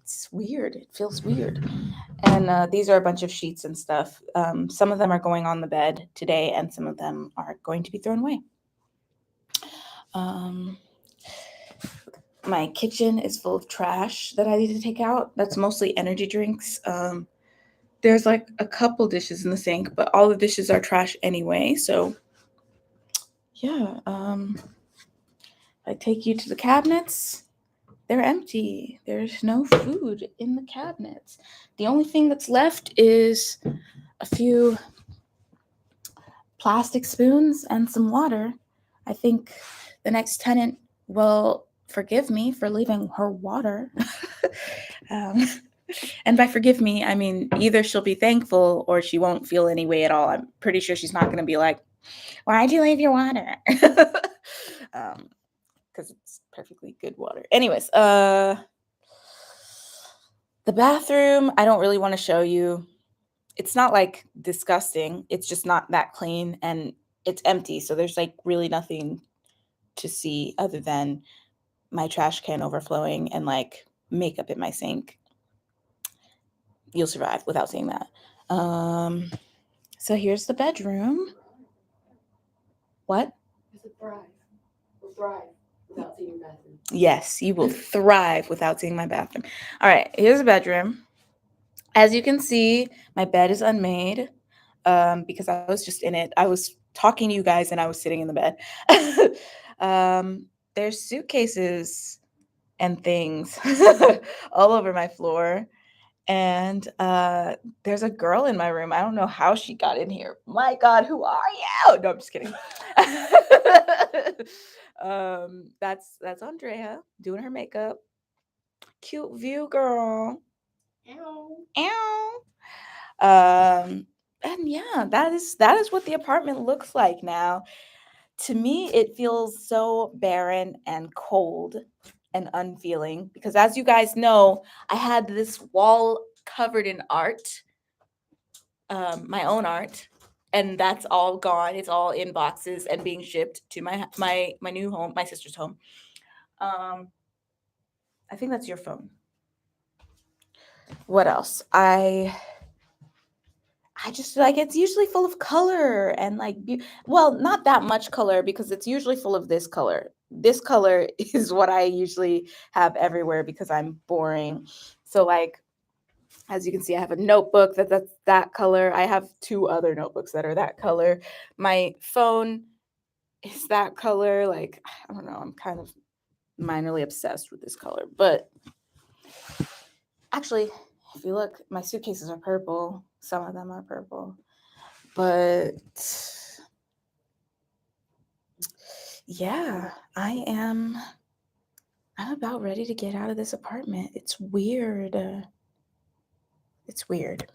It's weird. It feels weird. And these are a bunch of sheets and stuff. Some of them are going on the bed today, and some of them are going to be thrown away. My kitchen is full of trash that I need to take out. That's mostly energy drinks. There's like a couple dishes in the sink, but all the dishes are trash anyway. So yeah, I take you to the cabinets. They're empty. There's no food in the cabinets. The only thing that's left is a few plastic spoons and some water. I think the next tenant will forgive me for leaving her water. And by forgive me, I mean either she'll be thankful or she won't feel any way at all. I'm pretty sure she's not going to be like, why'd you leave your water? Because it's perfectly good water. Anyways, the bathroom, I don't really want to show you. It's not like disgusting. It's just not that clean, and it's empty. So there's like really nothing to see other than my trash can overflowing and like makeup in my sink. You'll survive without seeing that. So here's the bedroom. What? It's a thrive. We'll thrive without seeing your bathroom. Yes, you will thrive without seeing my bathroom. All right, here's the bedroom. As you can see, my bed is unmade, because I was just in it. I was talking to you guys and I was sitting in the bed. There's suitcases and things all over my floor. And there's a girl in my room. I don't know how she got in here. My God, who are you? No, I'm just kidding. That's Andrea doing her makeup. Cute view, girl. Ow. And yeah, that is what the apartment looks like now. To me, it feels so barren and cold and unfeeling, because as you guys know, I had this wall covered in art, my own art, and that's all gone. It's all in boxes and being shipped to my new home, my sister's home. I think that's your phone. What else? I I just like it's usually full of color and like well, not that much color because it's usually full of this color. This color is what I usually have everywhere because I'm boring. So like as you can see, I have a notebook that's that color. I have two other notebooks that are that color. My phone is that color. Like I don't know, I'm kind of minorly obsessed with this color, but actually, if you look, my suitcases are purple. Some of them are purple. But yeah, I'm about ready to get out of this apartment. It's weird. It's weird.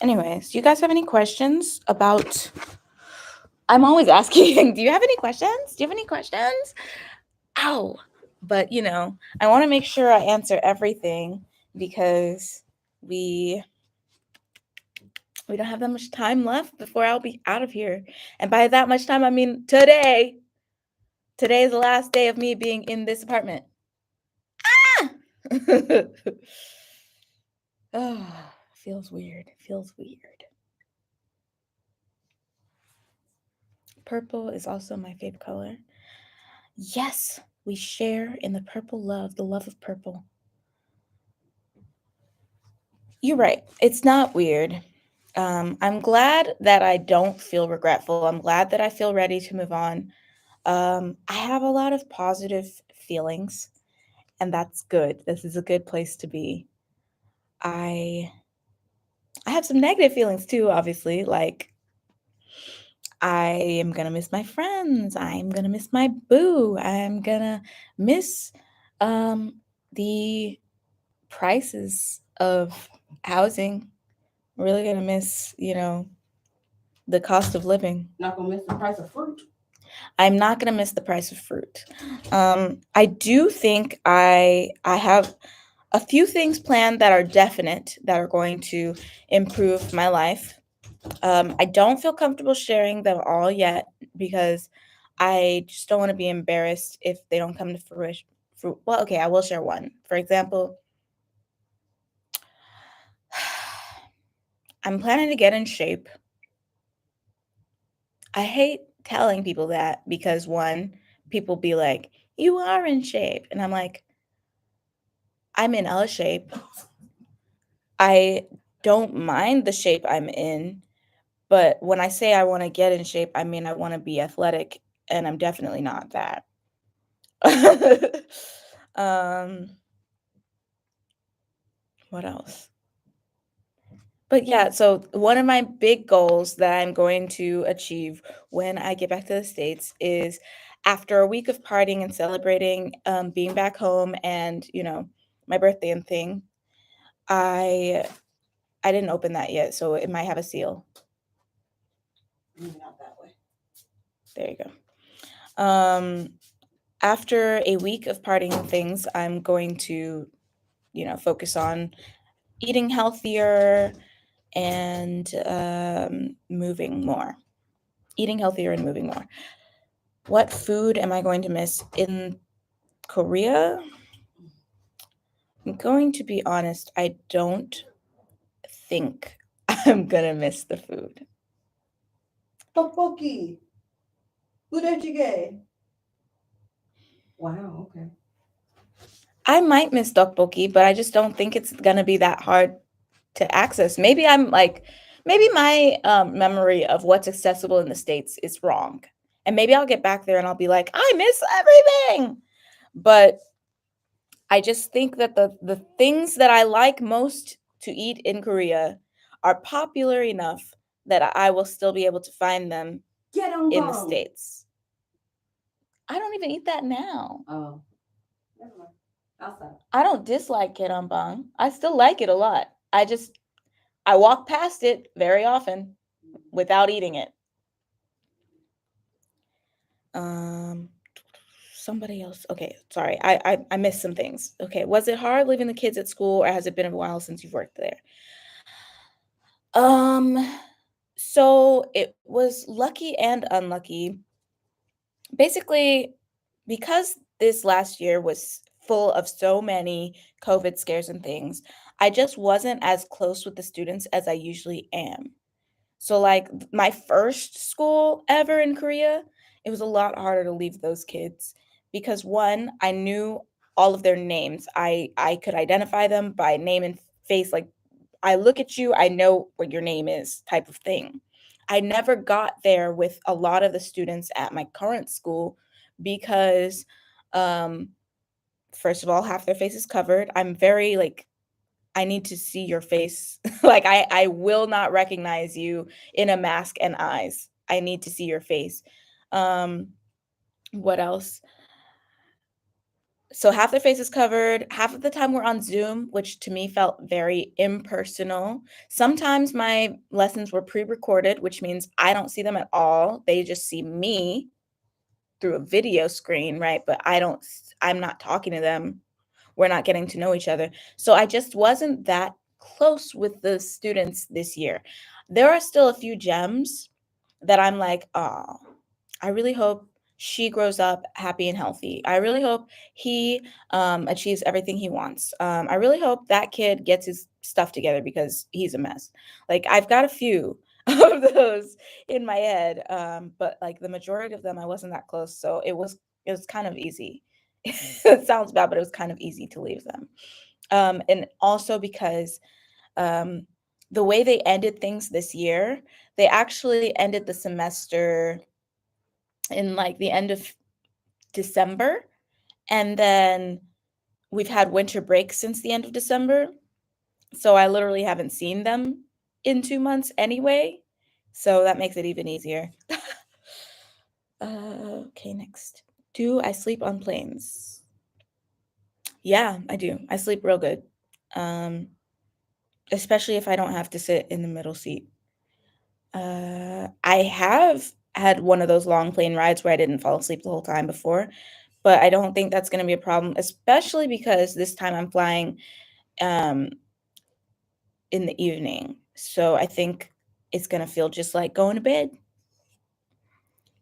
Anyways, do you guys have any questions about I'm always asking, do you have any questions? Do you have any questions? Ow. But I want to make sure I answer everything because we we don't have that much time left before I'll be out of here. And by that much time, I mean today. Today is the last day of me being in this apartment. Ah! Oh, feels weird. Feels weird. Purple is also my favorite color. Yes, we share in the purple love, the love of purple. You're right. It's not weird. I'm glad that I don't feel regretful. I'm glad that I feel ready to move on. I have a lot of positive feelings, and that's good. This is a good place to be. I I have some negative feelings too, obviously. Like I am gonna miss my friends. I'm gonna miss my boo. I'm gonna miss um the prices of housing. Really gonna miss, the cost of living. Not gonna miss the price of fruit. I'm not gonna miss the price of fruit. I do think I have a few things planned that are definite that are going to improve my life. I don't feel comfortable sharing them all yet because I just don't want to be embarrassed if they don't come to fruition. Well, okay, I will share one. For example, I'm planning to get in shape. I hate telling people that because one, people be like, "You are in shape," and I'm like, "I'm in a shape. I don't mind the shape I'm in, but when I say I want to get in shape, I mean I want to be athletic, and I'm definitely not that." um, what else? But yeah, so one of my big goals that I'm going to achieve when I get back to the States is after a week of partying and celebrating, being back home and, my birthday and thing, I I didn't open that yet, so it might have a seal. Not that way. There you go. After a week of partying and things, I'm going to, focus on eating healthier and moving more. Eating healthier and moving more. What food am I going to miss in Korea? I'm going to be honest, I don't think I'm gonna miss the food. Tteokbokki. Udajige. Wow, okay. I might miss tteokbokki, but I just don't think it's gonna be that hard to access. Maybe my memory of what's accessible in the States is wrong. And maybe I'll get back there and I'll be like, I miss everything. But I just think that the things that I like most to eat in Korea are popular enough that I will still be able to find them Get on in the bone. States. I don't even eat that now. Oh, never mind. Outside. I don't dislike keranbang. I still like it a lot. I walk past it very often without eating it. Somebody else. Okay, sorry. I missed some things. Okay, was it hard leaving the kids at school, or has it been a while since you've worked there? Um, so it was lucky and unlucky. Basically, because this last year was full of so many COVID scares and things, I just wasn't as close with the students as I usually am. So, like, my first school ever in Korea, it was a lot harder to leave those kids because, 1, I knew all of their names. I could identify them by name and face, like, I look at you, I know what your name is type of thing. I never got there with a lot of the students at my current school because, um, first of all, half their face is covered. I'm very, like, I need to see your face. Like, I will not recognize you in a mask and eyes. I need to see your face. Um, what else? So half their face is covered. Half of the time we're on Zoom, which to me felt very impersonal. Sometimes my lessons were pre-recorded, which means I don't see them at all. They just see me through a video screen, right? But I'm not talking to them. We're not getting to know each other. So I just wasn't that close with the students this year. There are still a few gems that I'm like, oh, I really hope she grows up happy and healthy. I really hope he achieves everything he wants. I really hope that kid gets his stuff together because he's a mess. Like, I've got a few of those in my head, but like the majority of them, I wasn't that close, so it was kind of easy. It sounds bad, but it was kind of easy to leave them. And also because um, the way they ended things this year, they actually ended the semester in like the end of December. And then we've had winter break since the end of December. So I literally haven't seen them in 2 months anyway. So that makes it even easier. Okay, next. Do I sleep on planes? Yeah, I do. I sleep real good. Um, Especially if I don't have to sit in the middle seat. I have had one of those long plane rides where I didn't fall asleep the whole time before, but I don't think that's gonna be a problem, especially because this time I'm flying, um, in the evening. So I think it's gonna feel just like going to bed.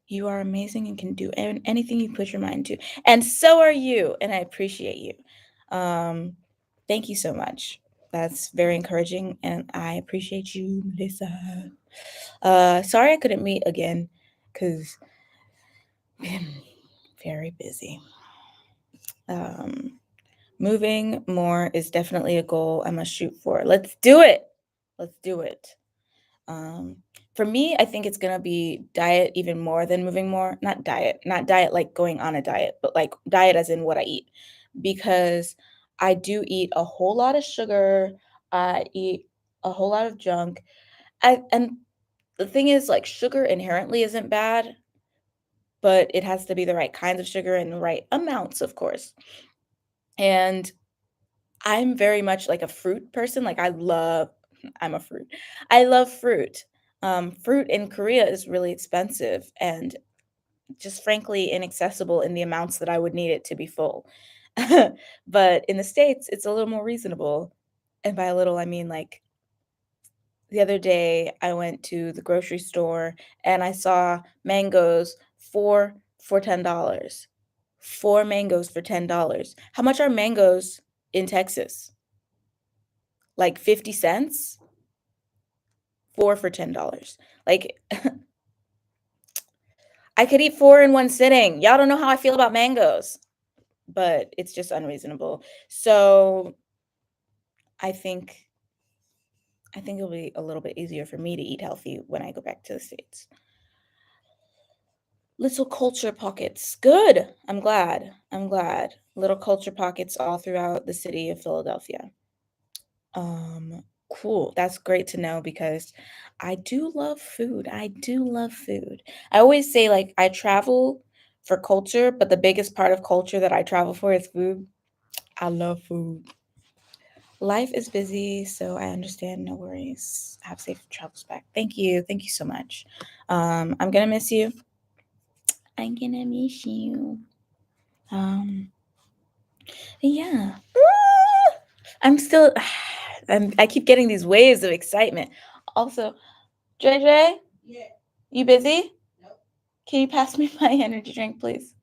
You are amazing and can do anything you put your mind to, and so are you, and I appreciate you. Um, Thank you so much. That's very encouraging, and I appreciate you, Melissa. Sorry I couldn't meet again because been very busy. Um, Moving more is definitely a goal I must shoot for. Let's do it. Let's do it. Um, for me, I think it's gonna be diet even more than moving more. Not diet like going on a diet, but like diet as in what I eat. Because I do eat a whole lot of sugar. I eat a whole lot of junk. And the thing is, like, sugar inherently isn't bad, but it has to be the right kinds of sugar and the right amounts, of course. And I'm very much like a fruit person. Like, I'm a fruit. I love fruit. Fruit in Korea is really expensive and just frankly inaccessible in the amounts that I would need it to be full. But in the States, it's a little more reasonable. And by a little, I mean like the other day I went to the grocery store and I saw mangoes for $10. 4 mangoes for $10. How much are mangoes in Texas? Like 50 cents? 4 for $10. Like, I could eat 4 in one sitting. Y'all don't know how I feel about mangoes, but it's just unreasonable. So, I think I think it'll be a little bit easier for me to eat healthy when I go back to the States. Little culture pockets. Good. I'm glad. I'm glad. Little culture pockets all throughout the city of Philadelphia. Cool. That's great to know because I do love food. I do love food. I always say like I travel for culture, but the biggest part of culture that I travel for is food. I love food. Life is busy, so I understand. No worries. Have safe travels back. Thank you. Thank you so much. I'm gonna miss you. I'm gonna miss you. Um, yeah. I'm still I keep getting these waves of excitement. Also, JJ, Yeah. you busy? Nope. Can you pass me my energy drink, please?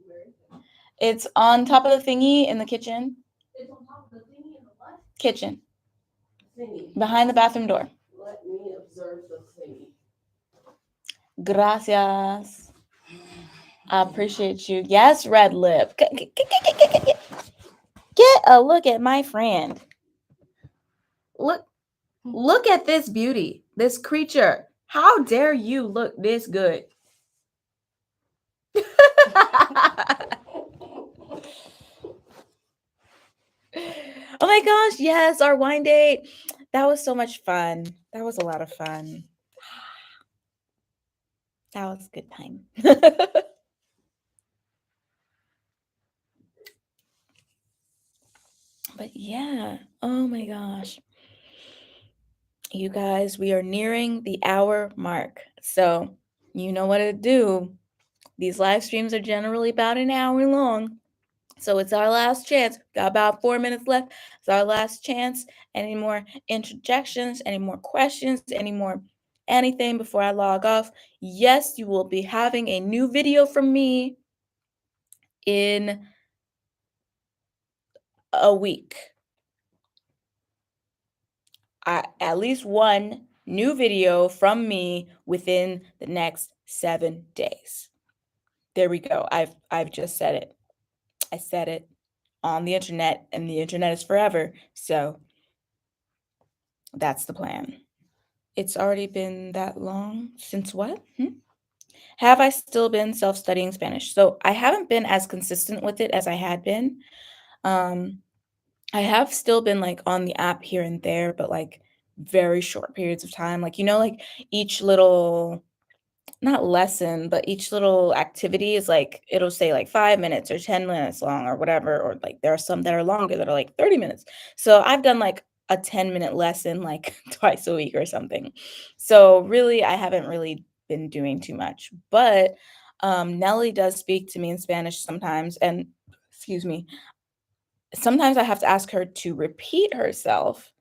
Where is it? It's on top of the thingy in the kitchen. It's on top of the thingy in the what? Kitchen. Thingy. Behind the bathroom door. Let me observe the thingy. Gracias. I appreciate you. Yes, red lip. Get a look at my friend. Look at this beauty, this creature. How dare you look this good? Oh my gosh, yes, our wine date. That was so much fun. That was a lot of fun. That was a good time. But yeah, oh my gosh. You guys, we are nearing the hour mark. So, you know what to do. These live streams are generally about an hour long. So it's our last chance. Got about 4 minutes left. It's our last chance. Any more interjections, any more questions, any more anything before I log off? Yes, you will be having a new video from me in a week. At least one new video from me within the next 7 days. There we go. I've just said it. I said it on the internet, and the internet is forever. So that's the plan. It's already been that long since what? Have I still been self-studying Spanish? So I haven't been as consistent with it as I had been. I have still been like on the app here and there, but like very short periods of time. Like, like each little, not lesson, but each little activity is like, it'll say like 5 minutes or 10 minutes long or whatever. Or like there are some that are longer that are like 30 minutes. So I've done like a 10-minute lesson like twice a week or something. So really, I haven't really been doing too much. But Nelly does speak to me in Spanish sometimes. And excuse me, sometimes I have to ask her to repeat herself,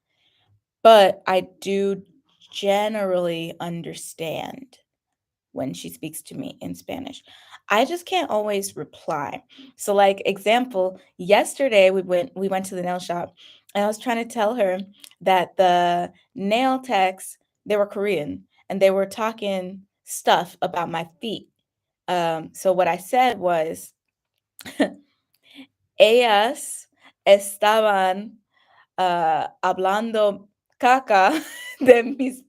but I do generally understand when she speaks to me in Spanish. I just can't always reply. So like example, yesterday we went to the nail shop and I was trying to tell her that the nail techs, they were Korean and they were talking stuff about my feet. So what I said was ellas estaban hablando caca de mis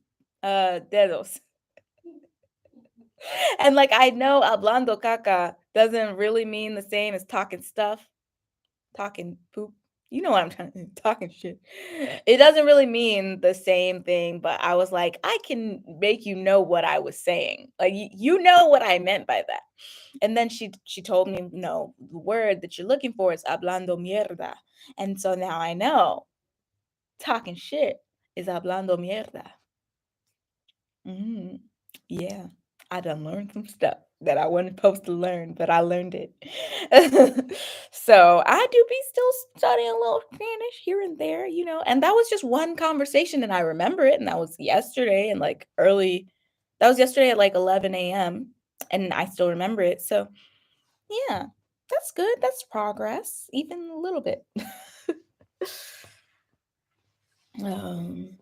dedos. And like I know hablando caca doesn't really mean the same as talking stuff, talking poop. You know what I'm trying to talking shit. It doesn't really mean the same thing, but I was like, I can make you know what I was saying. Like you know what I meant by that. And then she told me, no, the word that you're looking for is hablando mierda. And so now I know talking shit is hablando mierda. Yeah, I done learned some stuff that I wasn't supposed to learn, but I learned it. So I do be still studying a little Spanish here and there, and that was just one conversation and I remember it, and that was yesterday and like that was yesterday at like 11 a.m. and I still remember it. So yeah, that's good. That's progress, even a little bit. Um,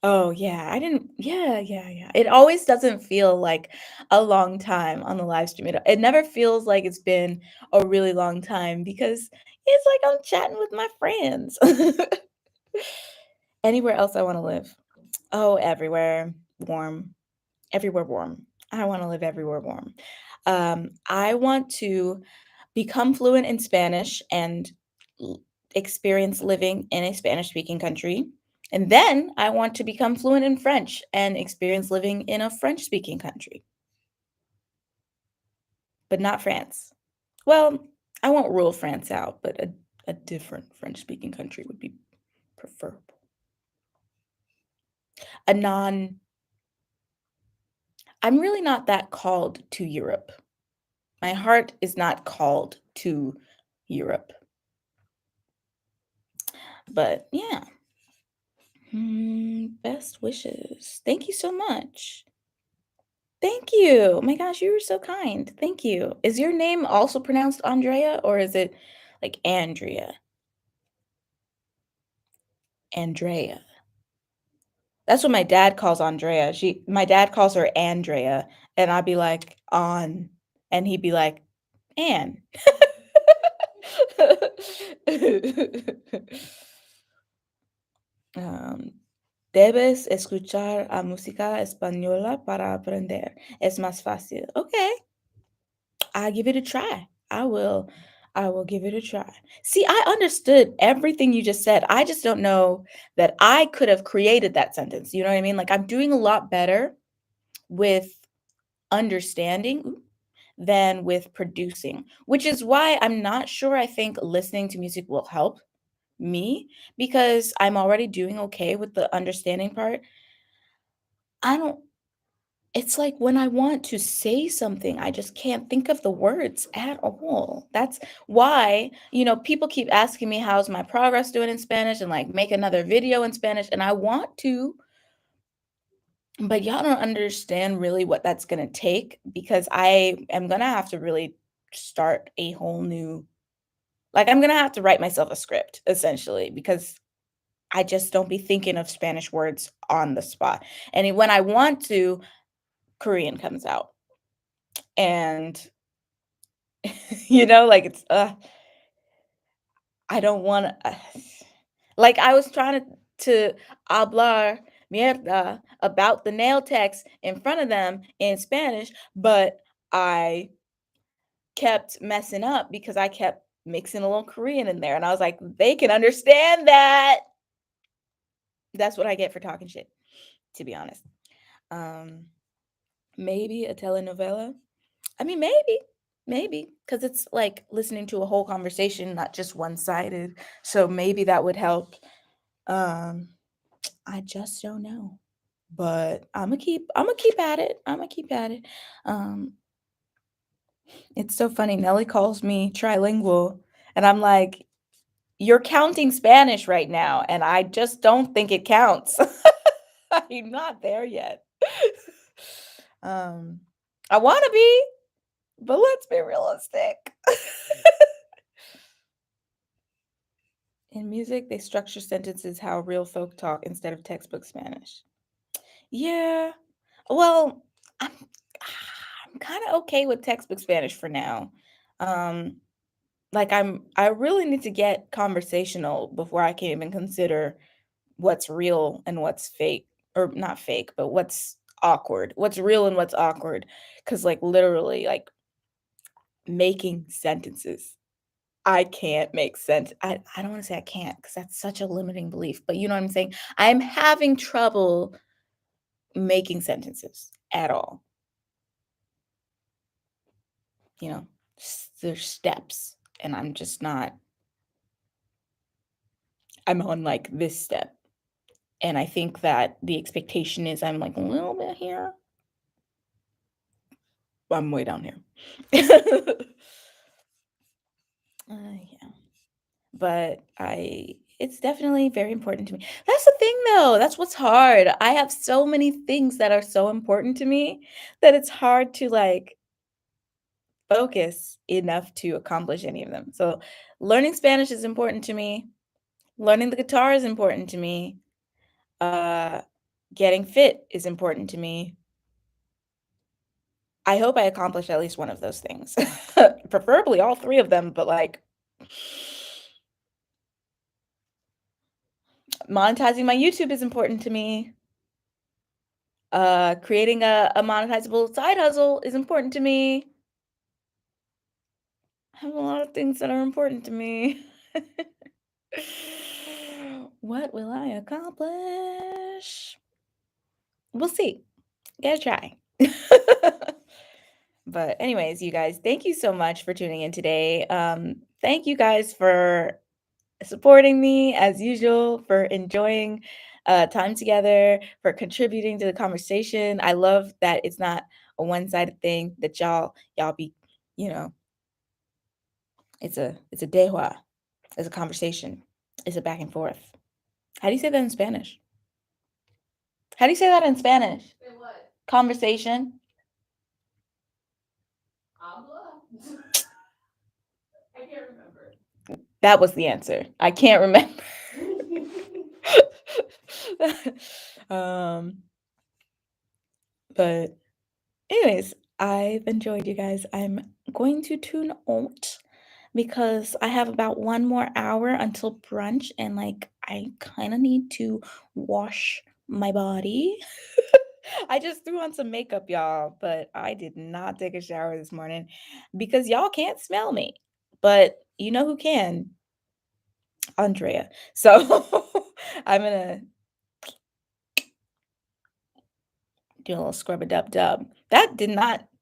Oh, yeah, I didn't yeah. It always doesn't feel like a long time on the live stream. It never feels like it's been a really long time because it's like I'm chatting with my friends. Anywhere else I wanna live? Oh, everywhere warm. Everywhere warm. I wanna live everywhere warm. I want to become fluent in Spanish and experience living in a Spanish speaking country. And then I want to become fluent in French and experience living in a French speaking country, but not France. Well, I won't rule France out, but a different French speaking country would be preferable. A non, I'm really not that called to Europe. My heart is not called to Europe. But yeah. Best wishes. Thank you so much. Thank you. Oh my gosh, you were so kind. Thank you. Is your name also pronounced Andrea or is it like Andrea? Andrea. That's what my dad calls Andrea. My dad calls her Andrea, and I'd be like, "On," and he'd be like, "Ann." Um, Debes escuchar a música española para aprender. Es más fácil. Okay, I'll give it a try. I will give it a try. See, I understood everything you just said. I just don't know that I could have created that sentence. You know what I mean? Like I'm doing a lot better with understanding than with producing, which is why I'm not sure I think listening to music will help me because I'm already doing okay with the understanding part. I don't It's like when I want to say something, I just can't think of the words at all. That's why, people keep asking me how's my progress doing in Spanish and like make another video in Spanish. And I want to, but y'all don't understand really what that's going to take because I am going to have to really start a whole new, like, I'm going to have to write myself a script essentially because I just don't be thinking of Spanish words on the spot. And when I want to, Korean comes out. And like it's I don't want to like I was trying to hablar mierda about the nail techs in front of them in Spanish, but I kept messing up because I kept mixing a little Korean in there and I was like they can understand that. That's what I get for talking shit, to be honest. Um Maybe a telenovela. I mean, maybe, because it's like listening to a whole conversation, not just one-sided. So maybe that would help. Um, I just don't know. But I'm gonna keep at it. I'm gonna keep at it. Um, it's so funny. Nelly calls me trilingual, and I'm like, you're counting Spanish right now, and I just don't think it counts. I'm not there yet. um, I want to be, but let's be realistic. In music, they structure sentences how real folk talk instead of textbook Spanish. Yeah. Well, I'm I'm kind of okay with textbook Spanish for now. Um, like I really need to get conversational before I can even consider what's real and what's fake, or not fake, but what's awkward. What's real and what's awkward. Cause like literally like making sentences. I can't make sense. I don't wanna say I can't because that's such a limiting belief, but you know what I'm saying? I'm having trouble making sentences at all, you know? There's steps, and I'm on, like, this step, and I think that the expectation is I'm, like, a little bit here. I'm way down here. Yeah. But it's definitely very important to me. That's the thing though, that's what's hard. I have so many things that are so important to me that it's hard to like focus enough to accomplish any of them. So learning Spanish is important to me. Learning the guitar is important to me. Uh Getting fit is important to me. I hope I accomplish at least one of those things. Preferably all three of them, but like monetizing my YouTube is important to me. Creating a monetizable side hustle is important to me. I have a lot of things that are important to me. What will I accomplish? We'll see. Gotta try. But anyways, you guys, thank you so much for tuning in today. Thank you guys for supporting me as usual, for enjoying time together, for contributing to the conversation. I love that it's not a one-sided thing that y'all be, you know, it's a dewa, it's a conversation, it's a back and forth. How do you say that in Spanish? How do you say that in Spanish? Say what? Conversation. Habla? I can't remember. That was the answer. I can't remember. Um, but anyways, I've enjoyed you guys. I'm going to tune out because I have about 1 more hour until brunch and, like, I kinda need to wash my body. I just threw on some makeup, y'all, but I did not take a shower this morning because y'all can't smell me. But you know who can? Andrea. So I'm gonna do a little scrub a dub dub. That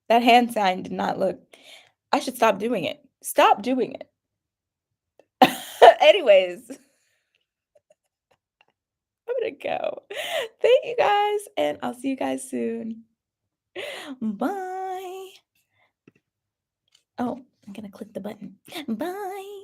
hand sign did not look. I should stop doing it. Stop doing it. Anyways, I'm gonna go. Thank you guys, and I'll see you guys soon. Bye. Oh, I'm gonna click the button. Bye.